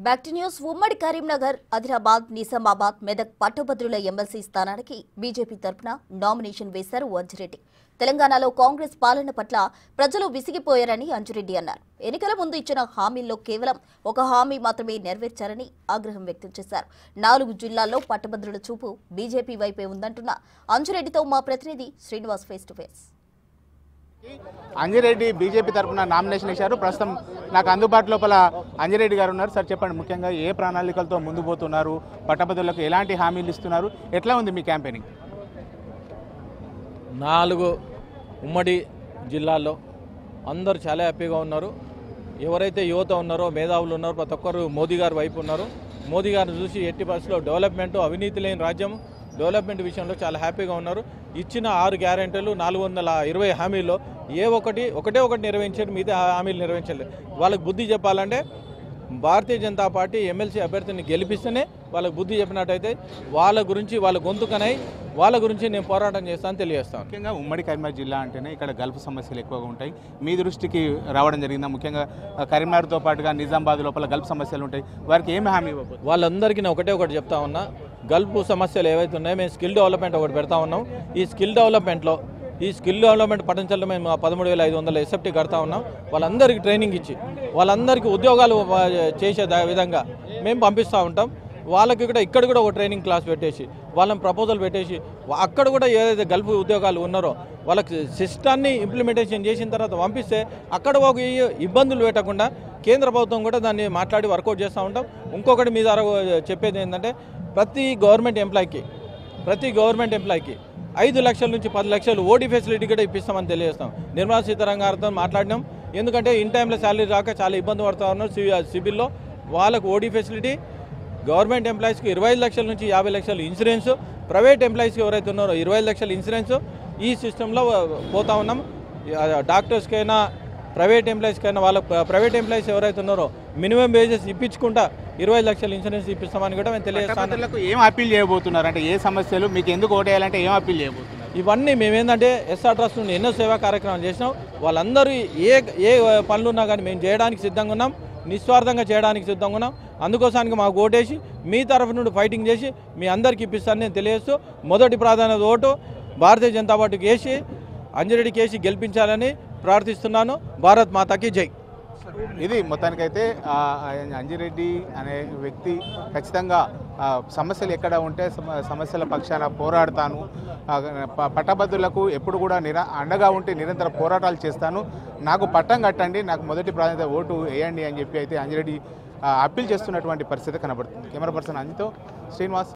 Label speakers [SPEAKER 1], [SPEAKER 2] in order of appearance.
[SPEAKER 1] Back to news. ఉమ్మడి కరీంనగర్, ఆదిలాబాద్, నిజామాబాద్, మెదక్ పట్టభద్రుల MLC స్థానానికి బీజేపీ తరఫున నామినేషన్ వేశారు అంజిరెడ్డి. తెలంగాణలో కాంగ్రెస్ పాలన పట్ల ప్రజలు విసిగిపోయారని అంజిరెడ్డి అన్నారు. ఎన్నికల ముందు ఇచ్చిన హామీల్లో కేవలం ఒక హామీ మాత్రమే నెరవేర్చారని ఆగ్రహం వ్యక్తం చేశారు. 4 జిల్లాల్లో పట్టభద్రుల చూపు బీజేపీ వైపే ఉందంటున్న అంజిరెడ్డితో మా ప్రతినిధి Srinivas face to face.
[SPEAKER 2] Anji Reddy BJP తరఫున నామినేషన్ ఇచ్చారు. ప్రస్తుతం నాకు అందుబాటు లోపల అంజిరెడ్డి గారు ఉన్నారు. సార్ చెప్పండి, ముఖ్యంగా ఏ ప్రణాళికలతో ముందు పోతున్నారు, పట్టభద్రులకు ఎలాంటి హామీలు ఇస్తున్నారు, ఎట్లా ఉంది మీ క్యాంపెయినింగ్?
[SPEAKER 3] 4 ఉమ్మడి జిల్లాల్లో అందరూ చాలా హ్యాపీగా ఉన్నారు. ఎవరైతే యువత ఉన్నారో, మేధావులు ఉన్నారో, ప్రతి ఒక్కరు మోదీ గారి వైపు ఉన్నారు. మోదీ గారిని చూసి ఎట్టి పరిస్థితుల్లో డెవలప్మెంట్, అవినీతి లేని రాజ్యం, డెవలప్మెంట్ విషయంలో చాలా హ్యాపీగా ఉన్నారు. ఇచ్చిన 6 గ్యారెంటీలు, 420 హామీల్లో ఒకటే ఒకటి నిర్వహించారు, మిగతా హామీలు నిర్వహించలేదు. వాళ్ళకి బుద్ధి చెప్పాలంటే భారతీయ జనతా పార్టీ ఎమ్మెల్సీ అభ్యర్థిని గెలిపిస్తేనే వాళ్ళకి బుద్ధి చెప్పినట్టయితే వాళ్ళ గురించి, వాళ్ళ గొంతుకనై వాళ్ళ గురించి నేను పోరాటం చేస్తాను తెలియజేస్తాను.
[SPEAKER 2] ముఖ్యంగా ఉమ్మడి కరీంనగర్ జిల్లా అంటేనే ఇక్కడ గల్ఫ్ సమస్యలు ఎక్కువగా ఉంటాయి. మీ దృష్టికి రావడం జరిగిందా? ముఖ్యంగా కరీంనగర్తో పాటుగా నిజామాబాద్ లోపల గల్ఫ్ సమస్యలు ఉంటాయి, వారికి ఏమి హామీ ఇవ్వబోతున్నారు?
[SPEAKER 3] వాళ్ళందరికీ నేను ఒకటి చెప్తా ఉన్నా, గల్ఫ్ సమస్యలు ఏవైతే ఉన్నాయో మేము స్కిల్ డెవలప్మెంట్ ఒకటి పెడతా ఉన్నాం. ఈ స్కిల్ డెవలప్మెంట్ పట్టించడంలో మేము 13,500 ఎస్ఎఫ్టీ కడతా ఉన్నాం. వాళ్ళందరికీ ట్రైనింగ్ ఇచ్చి వాళ్ళందరికీ ఉద్యోగాలు చేసే విధంగా మేము పంపిస్తూ ఉంటాం. వాళ్ళకి ఇక్కడ కూడా ఒక ట్రైనింగ్ క్లాస్ పెట్టేసి వాళ్ళని ప్రపోజల్ పెట్టేసి అక్కడ కూడా ఏదైతే గల్ఫ్ ఉద్యోగాలు ఉన్నారో వాళ్ళకి సిస్టాన్ని ఇంప్లిమెంటేషన్ చేసిన తర్వాత పంపిస్తే అక్కడ ఒక ఇబ్బందులు పెట్టకుండా కేంద్ర ప్రభుత్వం కూడా దాన్ని మాట్లాడి వర్కౌట్ చేస్తూ ఉంటాం. ఇంకొకటి మీ ద్వారా చెప్పేది ఏంటంటే ప్రతి గవర్నమెంట్ ఎంప్లాయీకి 5 లక్షల నుంచి 10 లక్షలు ఓటీ ఫెసిలిటీ కూడా ఇప్పిస్తామని తెలియజేస్తాం. నిర్మలా సీతారామన్ గారితో మాట్లాడినాం. ఎందుకంటే ఇన్ టైంలో శాలరీ రాక చాలా ఇబ్బంది పడుతూ ఉన్నారు. సిబిల్లో వాళ్ళకు ఓటీ ఫెసిలిటీ, గవర్నమెంట్ ఎంప్లాయీస్కి 25 లక్షల నుంచి 50 లక్షలు ఇన్సూరెన్స్, ప్రైవేట్ ఎంప్లాయీస్కి ఎవరైతే ఉన్నారో 25 లక్షలు ఇన్సూరెన్స్. ఈ సిస్టంలో పోతా ఉన్నాం. డాక్టర్స్కైనా ప్రైవేట్ ఎంప్లాయీస్కైనా ప్రైవేట్ ఎంప్లాయీస్ ఎవరైతే ఉన్నారో మినిమం వేజెస్ ఇప్పించుకుంటా 25 లక్షల ఇన్సూరెన్స్ ఇప్పిస్తామని కూడా మేము తెలియజేస్తాను.
[SPEAKER 2] ఏం అప్పీల్ చేయబోతున్నారు అంటే ఏ సమస్యలు మీకు ఎందుకు ఓటేయాలంటే ఏం అప్పీల్ చేయబోతున్నారు?
[SPEAKER 3] ఇవన్నీ మేమేంటంటే ఎస్ఆర్ ట్రస్ట్ నుండి ఎన్నో సేవా కార్యక్రమాలు చేసినాం. వాళ్ళందరూ ఏ పనులున్నా కానీ మేము చేయడానికి సిద్ధంగా ఉన్నాం, నిస్వార్థంగా చేయడానికి సిద్ధంగా ఉన్నాం. అందుకోసానికి మాకు ఓటేసి మీ తరఫు నుండి ఫైటింగ్ చేసి మీ అందరికీ ఇప్పిస్తానని నేను తెలియజేస్తూ మొదటి ప్రాధాన్యత ఓటు భారతీయ జనతా పార్టీకి వేసి అంజిరెడ్డికి వేసి గెలిపించాలని ప్రార్థిస్తున్నాను. భారత్ మాతాకి జై.
[SPEAKER 2] ఇది మొత్తానికైతే అంజిరెడ్డి అనే వ్యక్తి ఖచ్చితంగా సమస్యలు ఎక్కడ ఉంటే సమస్యల పక్షాన పోరాడతాను, పట్టభద్రులకు ఎప్పుడు కూడా అండగా ఉంటే నిరంతర పోరాటాలు చేస్తాను, నాకు పట్టం కట్టండి, నాకు మొదటి ప్రాధాన్యత ఓటు వేయండి అని చెప్పి అయితే అంజిరెడ్డి అప్పీల్ చేస్తున్నటువంటి పరిస్థితి కనబడుతుంది. కెమెరా పర్సన్ అంజితో శ్రీనివాస్.